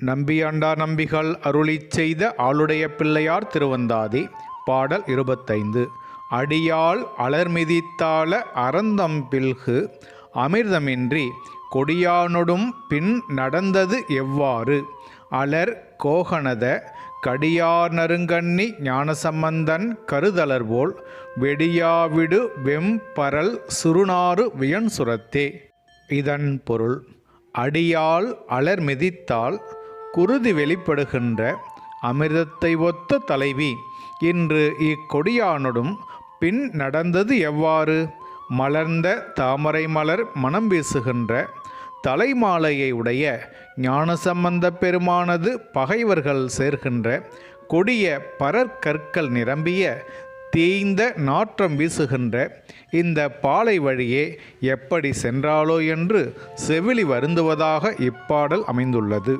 நம்பியாண்டார் நம்பிகள் அருளிச் செய்த ஆளுடைய பிள்ளையார் திருவந்தாதி. பாடல் 25. அடியால் அலர்மிதித்தாள அறந்தம்பில்கு அமிர்தமின்றி கொடியானொடும் பின் நடந்தது எவ்வாறு அலர் கோகனத கடியார் நறுங்கண்ணி ஞானசம்பந்தன் கருதலர்போல் வெடியாவிடு வெம்பரல் சுருநாறு வியன்சுரத்தே. இதன் பொருள்: அடியால் அலர் மிதித்தால் குருதி வெளிப்படுகின்ற அமிர்தத்தை ஒத்த தலைவி இன்று இக்கொடியானொடும் பின் நடந்தது எவ்வாறு மலர்ந்த தாமரை மலர் மனம் வீசுகின்ற தலைமாலையை உடைய ஞானசம்பந்த பெருமானது பகைவர்கள் சேர்கின்ற கொடிய பரற்கற்கள் நிரம்பிய தேய்ந்த நாற்றம் வீசுகின்ற இந்த பாலை வழியே எப்படி சென்றாலோ என்று செவிலி வருந்துவதாக இப்பாடல் அமைந்துள்ளது.